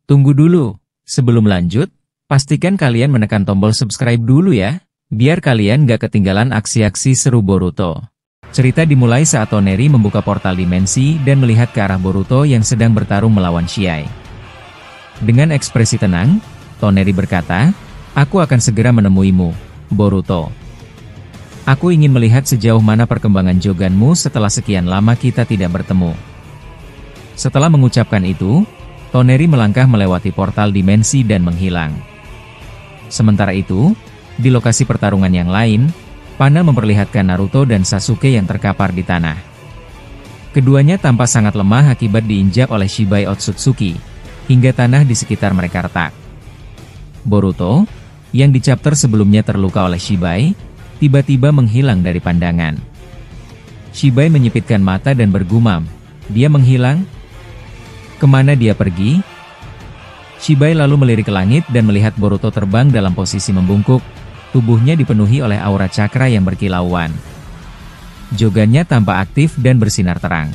Tunggu dulu, sebelum lanjut, pastikan kalian menekan tombol subscribe dulu ya, biar kalian gak ketinggalan aksi-aksi seru Boruto. Cerita dimulai saat Toneri membuka portal dimensi dan melihat ke arah Boruto yang sedang bertarung melawan Shiai. Dengan ekspresi tenang, Toneri berkata, "Aku akan segera menemuimu, Boruto. Aku ingin melihat sejauh mana perkembangan Joganmu setelah sekian lama kita tidak bertemu." Setelah mengucapkan itu, Toneri melangkah melewati portal dimensi dan menghilang. Sementara itu, di lokasi pertarungan yang lain, panel memperlihatkan Naruto dan Sasuke yang terkapar di tanah. Keduanya tampak sangat lemah akibat diinjak oleh Shibai Otsutsuki, hingga tanah di sekitar mereka retak. Boruto, yang di chapter sebelumnya terluka oleh Shibai, tiba-tiba menghilang dari pandangan. Shibai menyipitkan mata dan bergumam, "Dia menghilang? Kemana dia pergi?" Shibai lalu melirik ke langit dan melihat Boruto terbang dalam posisi membungkuk, tubuhnya dipenuhi oleh aura cakra yang berkilauan. Jogannya tampak aktif dan bersinar terang.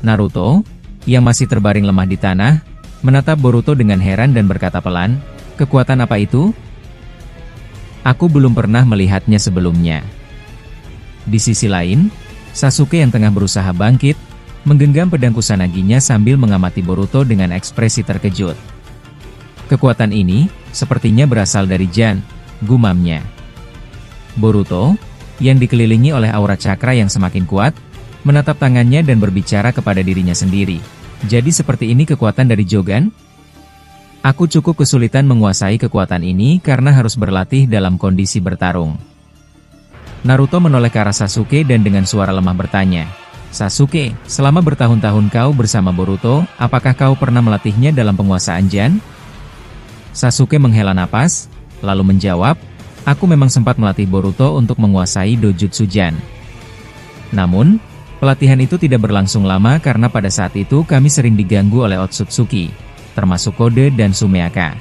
Naruto, yang masih terbaring lemah di tanah, menatap Boruto dengan heran dan berkata pelan, "Kekuatan apa itu? Aku belum pernah melihatnya sebelumnya." Di sisi lain, Sasuke yang tengah berusaha bangkit, menggenggam pedang Kusanaginya sambil mengamati Boruto dengan ekspresi terkejut. "Kekuatan ini, sepertinya berasal dari Jan," gumamnya. Boruto, yang dikelilingi oleh aura cakra yang semakin kuat, menatap tangannya dan berbicara kepada dirinya sendiri. "Jadi seperti ini kekuatan dari Jogan? Aku cukup kesulitan menguasai kekuatan ini karena harus berlatih dalam kondisi bertarung." Naruto menoleh ke arah Sasuke dan dengan suara lemah bertanya, "Sasuke, selama bertahun-tahun kau bersama Boruto, apakah kau pernah melatihnya dalam penguasaan Jan?" Sasuke menghela napas, lalu menjawab, "Aku memang sempat melatih Boruto untuk menguasai dojutsu Jan. Namun, pelatihan itu tidak berlangsung lama karena pada saat itu kami sering diganggu oleh Otsutsuki, termasuk Kode dan Sumeaka."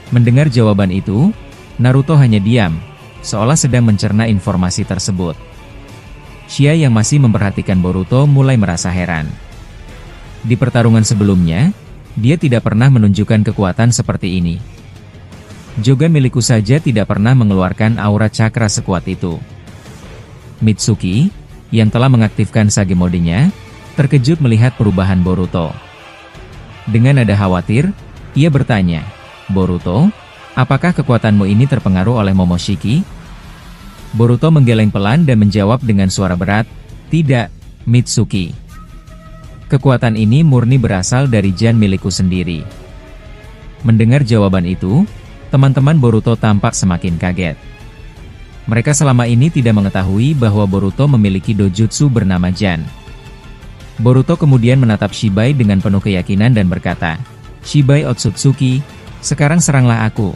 Mendengar jawaban itu, Naruto hanya diam, seolah sedang mencerna informasi tersebut. Shiai yang masih memperhatikan Boruto mulai merasa heran. Di pertarungan sebelumnya, dia tidak pernah menunjukkan kekuatan seperti ini. Jogan milikku saja tidak pernah mengeluarkan aura cakra sekuat itu. Mitsuki, yang telah mengaktifkan Sage Mode-nya, terkejut melihat perubahan Boruto. Dengan nada khawatir, ia bertanya, "Boruto, apakah kekuatanmu ini terpengaruh oleh Momoshiki?" Boruto menggeleng pelan dan menjawab dengan suara berat, "Tidak, Mitsuki. Kekuatan ini murni berasal dari Jan milikku sendiri." Mendengar jawaban itu, teman-teman Boruto tampak semakin kaget. Mereka selama ini tidak mengetahui bahwa Boruto memiliki dojutsu bernama Jan. Boruto kemudian menatap Shibai dengan penuh keyakinan dan berkata, "Shibai Otsutsuki, sekarang seranglah aku."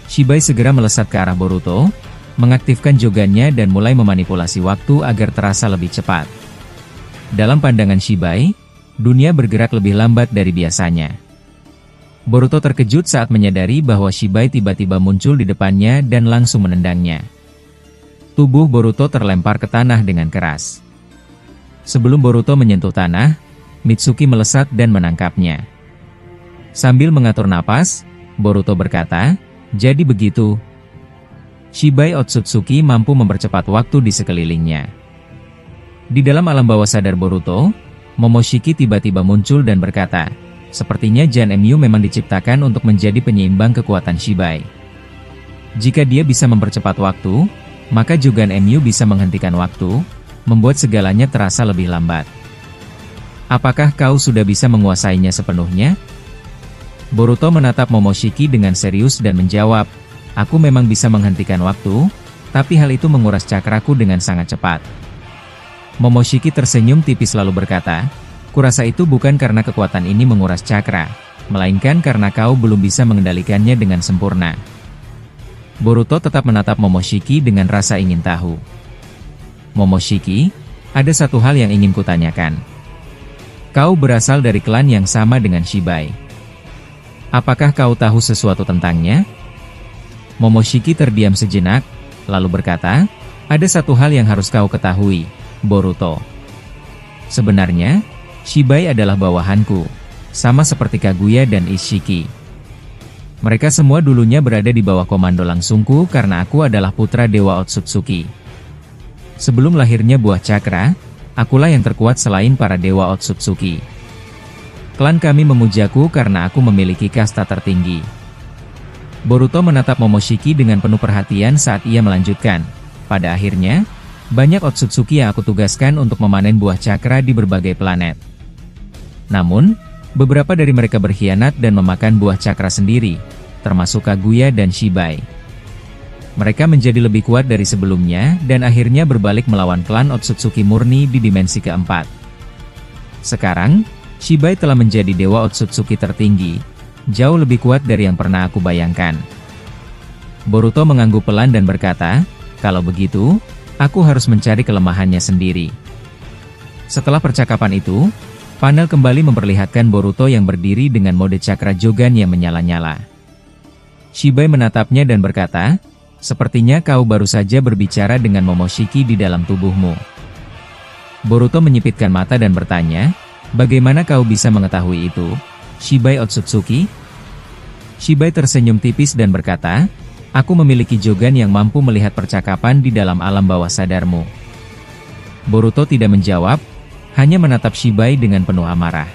Shibai segera melesat ke arah Boruto, mengaktifkan jogannya dan mulai memanipulasi waktu agar terasa lebih cepat. Dalam pandangan Shibai, dunia bergerak lebih lambat dari biasanya. Boruto terkejut saat menyadari bahwa Shibai tiba-tiba muncul di depannya dan langsung menendangnya. Tubuh Boruto terlempar ke tanah dengan keras. Sebelum Boruto menyentuh tanah, Mitsuki melesat dan menangkapnya. Sambil mengatur napas, Boruto berkata, "Jadi begitu." Shibai Otsutsuki mampu mempercepat waktu di sekelilingnya. Di dalam alam bawah sadar Boruto, Momoshiki tiba-tiba muncul dan berkata, "Sepertinya Jan Mu memang diciptakan untuk menjadi penyeimbang kekuatan Shibai. Jika dia bisa mempercepat waktu, maka Jogan Mu bisa menghentikan waktu, membuat segalanya terasa lebih lambat. Apakah kau sudah bisa menguasainya sepenuhnya?" Boruto menatap Momoshiki dengan serius dan menjawab, "Aku memang bisa menghentikan waktu, tapi hal itu menguras cakraku dengan sangat cepat." Momoshiki tersenyum tipis lalu berkata, "Kurasa itu bukan karena kekuatan ini menguras cakra, melainkan karena kau belum bisa mengendalikannya dengan sempurna." Boruto tetap menatap Momoshiki dengan rasa ingin tahu. "Momoshiki, ada satu hal yang ingin kutanyakan. Kau berasal dari klan yang sama dengan Shibai. Apakah kau tahu sesuatu tentangnya?" Momoshiki terdiam sejenak, lalu berkata, "Ada satu hal yang harus kau ketahui, Boruto. Sebenarnya, Shibai adalah bawahanku. sama seperti Kaguya dan Ishiki. Mereka semua dulunya berada di bawah komando langsungku karena aku adalah putra Dewa Otsutsuki. Sebelum lahirnya buah cakra, akulah yang terkuat selain para Dewa Otsutsuki. Klan kami memujaku karena aku memiliki kasta tertinggi. Boruto menatap Momoshiki dengan penuh perhatian saat ia melanjutkan. Pada akhirnya, banyak Otsutsuki yang aku tugaskan untuk memanen buah cakra di berbagai planet. Namun, beberapa dari mereka berkhianat dan memakan buah cakra sendiri, termasuk Kaguya dan Shibai. Mereka menjadi lebih kuat dari sebelumnya dan akhirnya berbalik melawan klan Otsutsuki murni di dimensi keempat. Sekarang, Shibai telah menjadi Dewa Otsutsuki tertinggi, jauh lebih kuat dari yang pernah aku bayangkan. Boruto mengangguk pelan dan berkata, "Kalau begitu, aku harus mencari kelemahannya sendiri." Setelah percakapan itu, panel kembali memperlihatkan Boruto yang berdiri dengan mode cakra Jogan yang menyala-nyala. Shibai menatapnya dan berkata, "Sepertinya kau baru saja berbicara dengan Momoshiki di dalam tubuhmu." Boruto menyipitkan mata dan bertanya, "Bagaimana kau bisa mengetahui itu, Shibai Otsutsuki?" Shibai tersenyum tipis dan berkata, "Aku memiliki Jogan yang mampu melihat percakapan di dalam alam bawah sadarmu." Boruto tidak menjawab, hanya menatap Shibai dengan penuh amarah.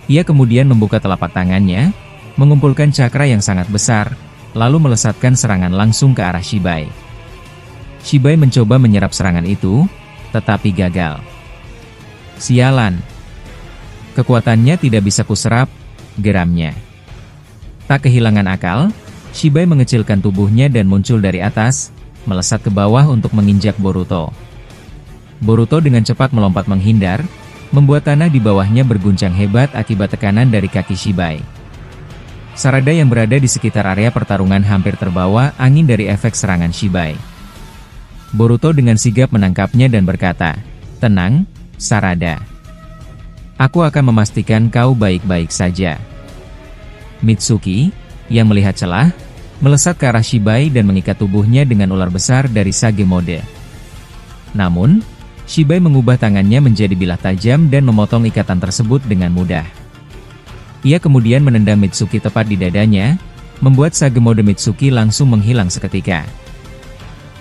Ia kemudian membuka telapak tangannya, mengumpulkan cakra yang sangat besar, lalu melesatkan serangan langsung ke arah Shibai. Shibai mencoba menyerap serangan itu, tetapi gagal. "Sialan. Kekuatannya tidak bisa kuserap," geramnya. Tak kehilangan akal, Shibai mengecilkan tubuhnya dan muncul dari atas, melesat ke bawah untuk menginjak Boruto. Boruto dengan cepat melompat menghindar, membuat tanah di bawahnya berguncang hebat akibat tekanan dari kaki Shibai. Sarada yang berada di sekitar area pertarungan hampir terbawa angin dari efek serangan Shibai. Boruto dengan sigap menangkapnya dan berkata, "Tenang, Sarada. Aku akan memastikan kau baik-baik saja." Mitsuki, yang melihat celah, melesat ke arah Shibai dan mengikat tubuhnya dengan ular besar dari Sage Mode. Namun, Shibai mengubah tangannya menjadi bilah tajam dan memotong ikatan tersebut dengan mudah. Ia kemudian menendang Mitsuki tepat di dadanya, membuat Sage Mode Mitsuki langsung menghilang seketika.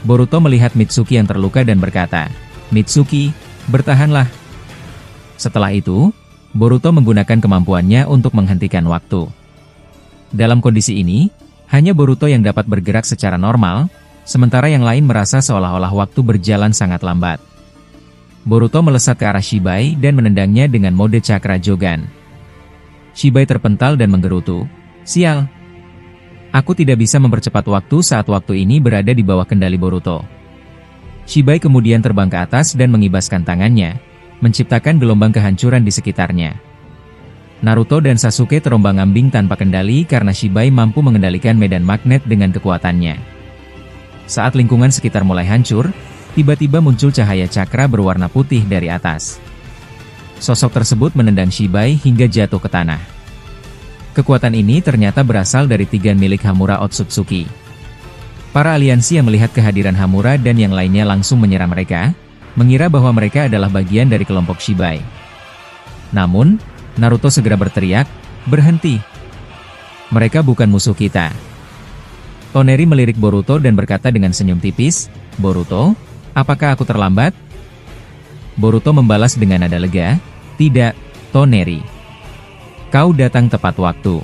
Boruto melihat Mitsuki yang terluka dan berkata, "Mitsuki, bertahanlah." Setelah itu, Boruto menggunakan kemampuannya untuk menghentikan waktu. Dalam kondisi ini, hanya Boruto yang dapat bergerak secara normal, sementara yang lain merasa seolah-olah waktu berjalan sangat lambat. Boruto melesat ke arah Shibai dan menendangnya dengan mode cakra Jogan. Shibai terpental dan menggerutu, "Sial! Aku tidak bisa mempercepat waktu saat waktu ini berada di bawah kendali Boruto." Shibai kemudian terbang ke atas dan mengibaskan tangannya, menciptakan gelombang kehancuran di sekitarnya. Naruto dan Sasuke terombang-ambing tanpa kendali karena Shibai mampu mengendalikan medan magnet dengan kekuatannya. Saat lingkungan sekitar mulai hancur, tiba-tiba muncul cahaya cakra berwarna putih dari atas. Sosok tersebut menendang Shibai hingga jatuh ke tanah. Kekuatan ini ternyata berasal dari tigan milik Hamura Otsutsuki. Para aliansi yang melihat kehadiran Hamura dan yang lainnya langsung menyerang mereka, mengira bahwa mereka adalah bagian dari kelompok Shibai. Namun, Naruto segera berteriak, "Berhenti! Mereka bukan musuh kita." Toneri melirik Boruto dan berkata dengan senyum tipis, "Boruto, apakah aku terlambat?" Boruto membalas dengan nada lega, "Tidak, Toneri. Kau datang tepat waktu."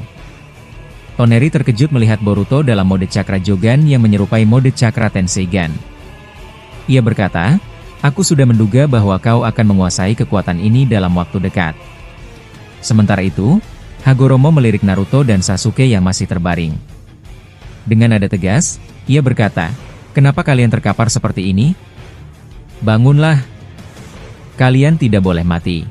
Toneri terkejut melihat Boruto dalam mode cakra Jogan yang menyerupai mode cakra Tenseigan. Ia berkata, "Aku sudah menduga bahwa kau akan menguasai kekuatan ini dalam waktu dekat." Sementara itu, Hagoromo melirik Naruto dan Sasuke yang masih terbaring. Dengan nada tegas, ia berkata, "Kenapa kalian terkapar seperti ini? Bangunlah. Kalian tidak boleh mati."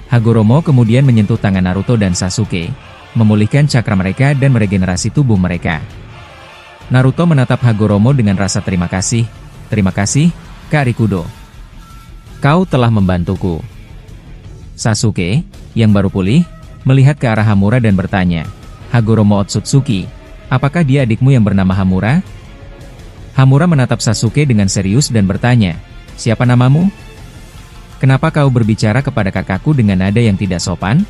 Hagoromo kemudian menyentuh tangan Naruto dan Sasuke, memulihkan cakra mereka dan meregenerasi tubuh mereka. Naruto menatap Hagoromo dengan rasa terima kasih. "Terima kasih, Kak Rikudo. Kau telah membantuku." Sasuke, yang baru pulih, melihat ke arah Hamura dan bertanya, "Hagoromo Otsutsuki, apakah dia adikmu yang bernama Hamura?" Hamura menatap Sasuke dengan serius dan bertanya, "Siapa namamu? Kenapa kau berbicara kepada kakakku dengan nada yang tidak sopan?"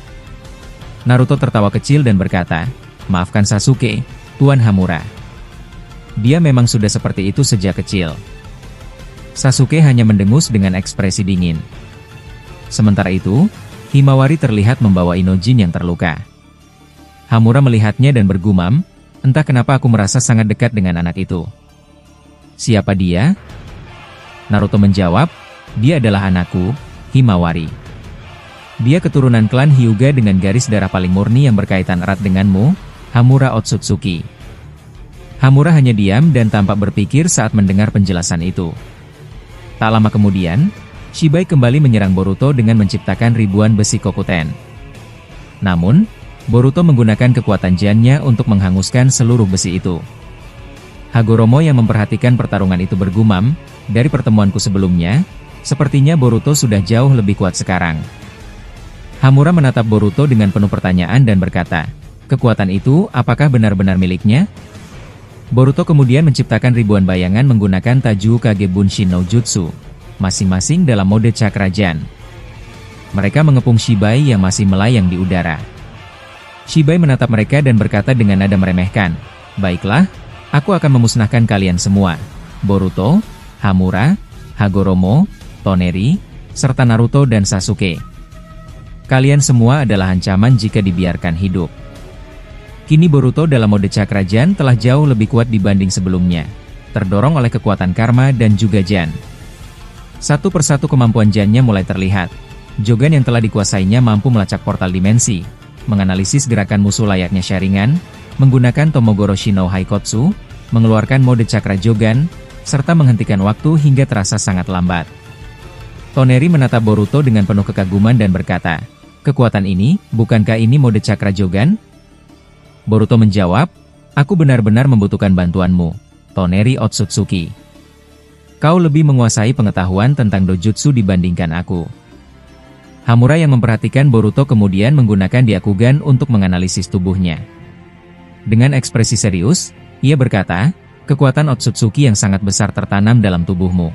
Naruto tertawa kecil dan berkata, "Maafkan Sasuke, Tuan Hamura. Dia memang sudah seperti itu sejak kecil." Sasuke hanya mendengus dengan ekspresi dingin. Sementara itu, Himawari terlihat membawa Inojin yang terluka. Hamura melihatnya dan bergumam, "Entah kenapa aku merasa sangat dekat dengan anak itu." "Siapa dia?" Naruto menjawab, "Dia adalah anakku, Himawari. Dia keturunan klan Hyuga dengan garis darah paling murni yang berkaitan erat denganmu, Hamura Otsutsuki." Hamura hanya diam dan tampak berpikir saat mendengar penjelasan itu. Tak lama kemudian, Shibai kembali menyerang Boruto dengan menciptakan ribuan besi Kokuten. Namun, Boruto menggunakan kekuatan Jannya untuk menghanguskan seluruh besi itu. Hagoromo yang memperhatikan pertarungan itu bergumam, "Dari pertemuanku sebelumnya, sepertinya Boruto sudah jauh lebih kuat sekarang." Hamura menatap Boruto dengan penuh pertanyaan dan berkata, "Kekuatan itu apakah benar-benar miliknya?" Boruto kemudian menciptakan ribuan bayangan menggunakan Taju Kage Bunshin no Jutsu, masing-masing dalam mode Cakra Jan. Mereka mengepung Shibai yang masih melayang di udara. Shibai menatap mereka dan berkata dengan nada meremehkan, "Baiklah, aku akan memusnahkan kalian semua, Boruto, Hamura, Hagoromo, Toneri, serta Naruto dan Sasuke. Kalian semua adalah ancaman jika dibiarkan hidup." Kini Boruto dalam mode Cakra Jan telah jauh lebih kuat dibanding sebelumnya, terdorong oleh kekuatan karma dan juga Jan. Satu persatu kemampuan Jannya mulai terlihat. Jogan yang telah dikuasainya mampu melacak portal dimensi, menganalisis gerakan musuh layaknya Sharingan, menggunakan Tomogoro Shino Haikotsu, mengeluarkan mode Cakra Jogan, serta menghentikan waktu hingga terasa sangat lambat. Toneri menatap Boruto dengan penuh kekaguman dan berkata, "Kekuatan ini, bukankah ini mode Cakra Jogan?" Boruto menjawab, "Aku benar-benar membutuhkan bantuanmu, Toneri Otsutsuki. Kau lebih menguasai pengetahuan tentang dojutsu dibandingkan aku." Hamura yang memperhatikan Boruto kemudian menggunakan Byakugan untuk menganalisis tubuhnya. Dengan ekspresi serius, ia berkata, "Kekuatan Otsutsuki yang sangat besar tertanam dalam tubuhmu.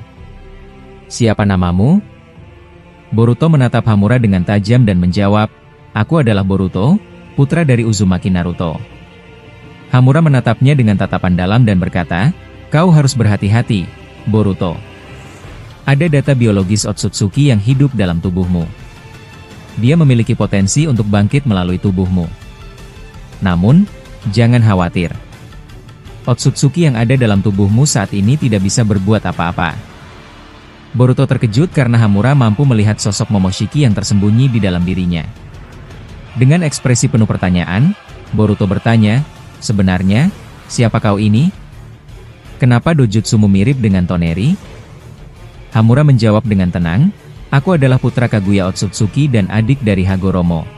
Siapa namamu?" Boruto menatap Hamura dengan tajam dan menjawab, "Aku adalah Boruto, putra dari Uzumaki Naruto." Hamura menatapnya dengan tatapan dalam dan berkata, "Kau harus berhati-hati, Boruto. Ada data biologis Otsutsuki yang hidup dalam tubuhmu. Dia memiliki potensi untuk bangkit melalui tubuhmu. Namun, jangan khawatir. Otsutsuki yang ada dalam tubuhmu saat ini tidak bisa berbuat apa-apa." Boruto terkejut karena Hamura mampu melihat sosok Momoshiki yang tersembunyi di dalam dirinya. Dengan ekspresi penuh pertanyaan, Boruto bertanya, "Sebenarnya, siapa kau ini? Kenapa dojutsumu mirip dengan Toneri?" Hamura menjawab dengan tenang, "Aku adalah putra Kaguya Otsutsuki dan adik dari Hagoromo."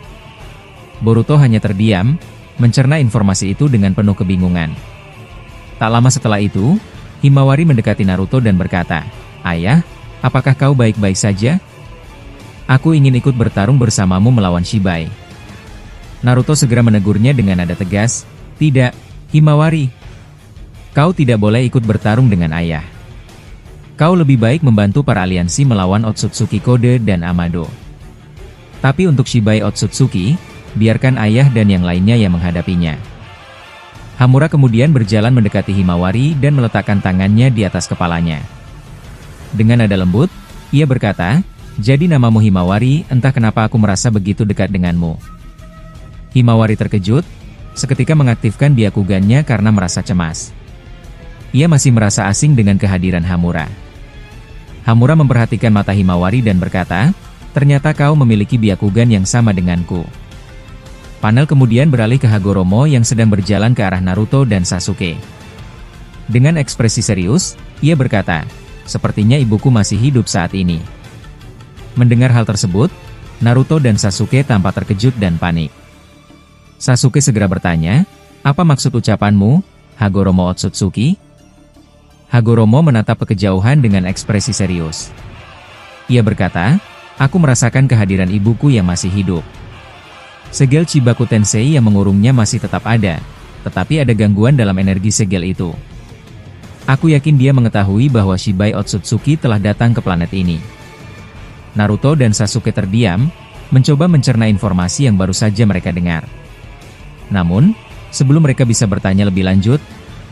Boruto hanya terdiam, mencerna informasi itu dengan penuh kebingungan. Tak lama setelah itu, Himawari mendekati Naruto dan berkata, "Ayah, apakah kau baik-baik saja? Aku ingin ikut bertarung bersamamu melawan Shibai." Naruto segera menegurnya dengan nada tegas, "Tidak, Himawari. Kau tidak boleh ikut bertarung dengan ayah. Kau lebih baik membantu para aliansi melawan Otsutsuki Kode dan Amado. Tapi untuk Shibai Otsutsuki, biarkan ayah dan yang lainnya yang menghadapinya." Hamura kemudian berjalan mendekati Himawari dan meletakkan tangannya di atas kepalanya. Dengan nada lembut, ia berkata, "Jadi namamu Himawari, entah kenapa aku merasa begitu dekat denganmu." Himawari terkejut, seketika mengaktifkan Byakugannya karena merasa cemas. Ia masih merasa asing dengan kehadiran Hamura. Hamura memperhatikan mata Himawari dan berkata, "Ternyata kau memiliki Byakugan yang sama denganku." Panel kemudian beralih ke Hagoromo yang sedang berjalan ke arah Naruto dan Sasuke. Dengan ekspresi serius, ia berkata, "Sepertinya ibuku masih hidup saat ini." Mendengar hal tersebut, Naruto dan Sasuke tampak terkejut dan panik. Sasuke segera bertanya, "Apa maksud ucapanmu, Hagoromo Otsutsuki?" Hagoromo menatap ke kejauhan dengan ekspresi serius. Ia berkata, "Aku merasakan kehadiran ibuku yang masih hidup. Segel Chibaku Tensei yang mengurungnya masih tetap ada, tetapi ada gangguan dalam energi segel itu. Aku yakin dia mengetahui bahwa Shibai Otsutsuki telah datang ke planet ini." Naruto dan Sasuke terdiam, mencoba mencerna informasi yang baru saja mereka dengar. Namun, sebelum mereka bisa bertanya lebih lanjut,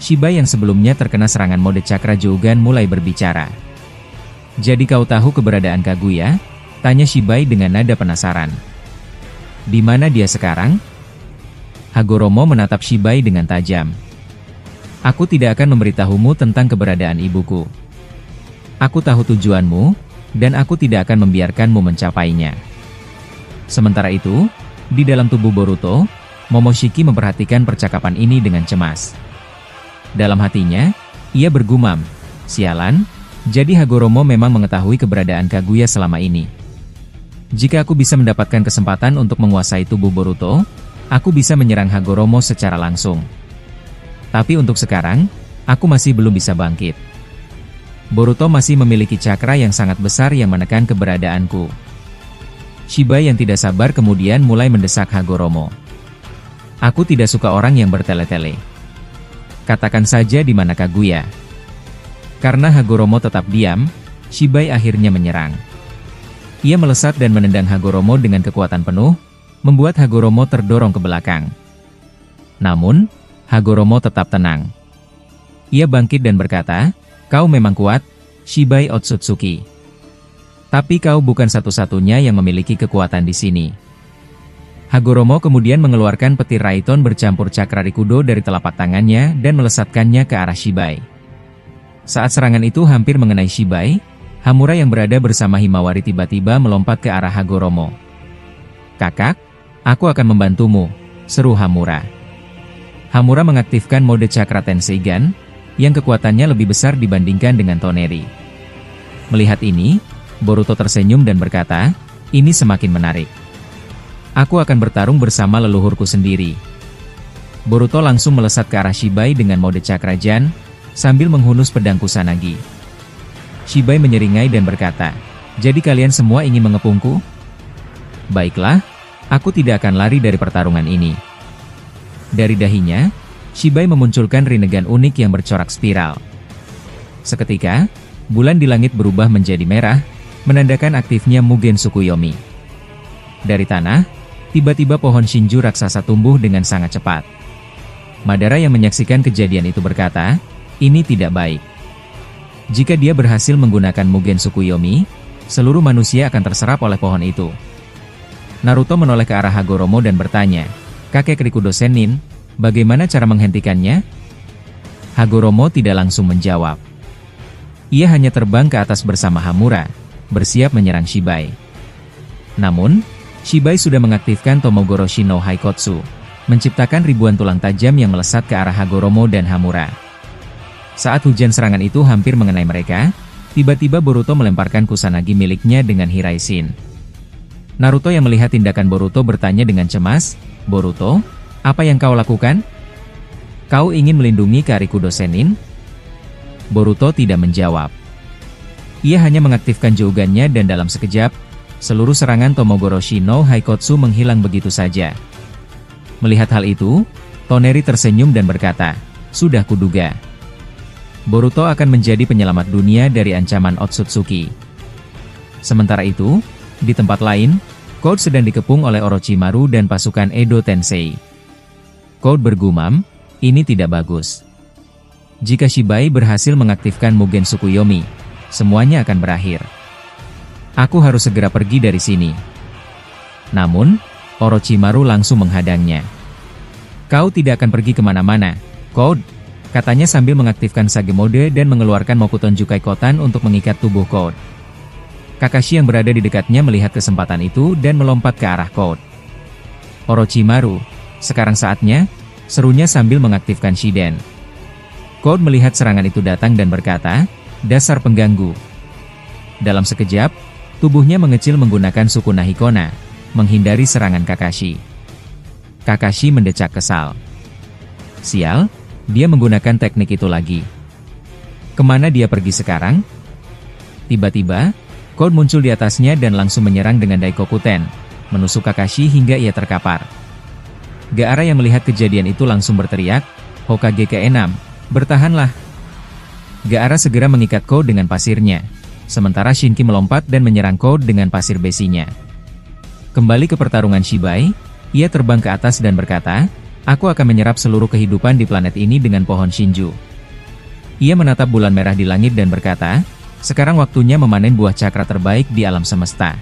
Shibai yang sebelumnya terkena serangan mode cakra Jougan mulai berbicara. "Jadi kau tahu keberadaan Kaguya?" tanya Shibai dengan nada penasaran. "Di mana dia sekarang?" Hagoromo menatap Shibai dengan tajam. "Aku tidak akan memberitahumu tentang keberadaan ibuku. Aku tahu tujuanmu, dan aku tidak akan membiarkanmu mencapainya." Sementara itu, di dalam tubuh Boruto, Momoshiki memperhatikan percakapan ini dengan cemas. Dalam hatinya, ia bergumam, "Sialan, jadi Hagoromo memang mengetahui keberadaan Kaguya selama ini. Jika aku bisa mendapatkan kesempatan untuk menguasai tubuh Boruto, aku bisa menyerang Hagoromo secara langsung. Tapi untuk sekarang, aku masih belum bisa bangkit. Boruto masih memiliki cakra yang sangat besar yang menekan keberadaanku." Shibai yang tidak sabar kemudian mulai mendesak Hagoromo. "Aku tidak suka orang yang bertele-tele. Katakan saja di mana Kaguya." Karena Hagoromo tetap diam, Shibai akhirnya menyerang. Ia melesat dan menendang Hagoromo dengan kekuatan penuh, membuat Hagoromo terdorong ke belakang. Namun, Hagoromo tetap tenang. Ia bangkit dan berkata, "Kau memang kuat, Shibai Otsutsuki. Tapi kau bukan satu-satunya yang memiliki kekuatan di sini." Hagoromo kemudian mengeluarkan petir Raiton bercampur cakra Rikudo dari telapak tangannya dan melesatkannya ke arah Shibai. Saat serangan itu hampir mengenai Shibai, Hamura yang berada bersama Himawari tiba-tiba melompat ke arah Hagoromo. "Kakak, aku akan membantumu," seru Hamura. Hamura mengaktifkan mode cakra Tenseigan, yang kekuatannya lebih besar dibandingkan dengan Toneri. Melihat ini, Boruto tersenyum dan berkata, "Ini semakin menarik. Aku akan bertarung bersama leluhurku sendiri." Boruto langsung melesat ke arah Shibai dengan mode cakra Jan, sambil menghunus pedang Kusanagi. Shibai menyeringai dan berkata, "Jadi kalian semua ingin mengepungku? Baiklah, aku tidak akan lari dari pertarungan ini." Dari dahinya, Shibai memunculkan rinnegan unik yang bercorak spiral. Seketika, bulan di langit berubah menjadi merah, menandakan aktifnya Mugen Tsukuyomi. Dari tanah, tiba-tiba pohon Shinju raksasa tumbuh dengan sangat cepat. Madara yang menyaksikan kejadian itu berkata, "Ini tidak baik. Jika dia berhasil menggunakan Mugen Tsukuyomi, seluruh manusia akan terserap oleh pohon itu." Naruto menoleh ke arah Hagoromo dan bertanya, "Kakek Rikudo Sennin, bagaimana cara menghentikannya?" Hagoromo tidak langsung menjawab. Ia hanya terbang ke atas bersama Hamura, bersiap menyerang Shibai. Namun, Shibai sudah mengaktifkan Tomogoroshi no Haikotsu, menciptakan ribuan tulang tajam yang melesat ke arah Hagoromo dan Hamura. Saat hujan serangan itu hampir mengenai mereka, tiba-tiba Boruto melemparkan Kusanagi miliknya dengan Hiraishin. Naruto yang melihat tindakan Boruto bertanya dengan cemas, "Boruto, apa yang kau lakukan? Kau ingin melindungi Rikudo Sennin?" Boruto tidak menjawab. Ia hanya mengaktifkan Jougannya dan dalam sekejap, seluruh serangan Tomogoroshi no Haikotsu menghilang begitu saja. Melihat hal itu, Toneri tersenyum dan berkata, "Sudah kuduga. Boruto akan menjadi penyelamat dunia dari ancaman Otsutsuki." Sementara itu, di tempat lain, Code sedang dikepung oleh Orochimaru dan pasukan Edo Tensei. Code bergumam, "Ini tidak bagus. Jika Shibai berhasil mengaktifkan Mugen Tsukuyomi, semuanya akan berakhir. Aku harus segera pergi dari sini." Namun, Orochimaru langsung menghadangnya. "Kau tidak akan pergi kemana-mana, Code," katanya sambil mengaktifkan Sage Mode dan mengeluarkan Mokuton Jukai Kotan untuk mengikat tubuh Code. Kakashi yang berada di dekatnya melihat kesempatan itu dan melompat ke arah Code. "Orochimaru, sekarang saatnya," serunya sambil mengaktifkan Shiden. Code melihat serangan itu datang dan berkata, "Dasar pengganggu." Dalam sekejap, tubuhnya mengecil menggunakan Sukuna Hikona, menghindari serangan Kakashi. Kakashi mendecak kesal. Sial, dia menggunakan teknik itu lagi. Kemana dia pergi sekarang? Tiba-tiba, Code muncul di atasnya dan langsung menyerang dengan Daikokuten, menusuk Kakashi hingga ia terkapar. Gaara yang melihat kejadian itu langsung berteriak, "Hokage ke-6, bertahanlah!" Gaara segera mengikat Code dengan pasirnya, sementara Shinki melompat dan menyerang Code dengan pasir besinya. Kembali ke pertarungan Shibai, ia terbang ke atas dan berkata, "Aku akan menyerap seluruh kehidupan di planet ini dengan pohon Shinju." Ia menatap bulan merah di langit dan berkata, "Sekarang waktunya memanen buah cakra terbaik di alam semesta."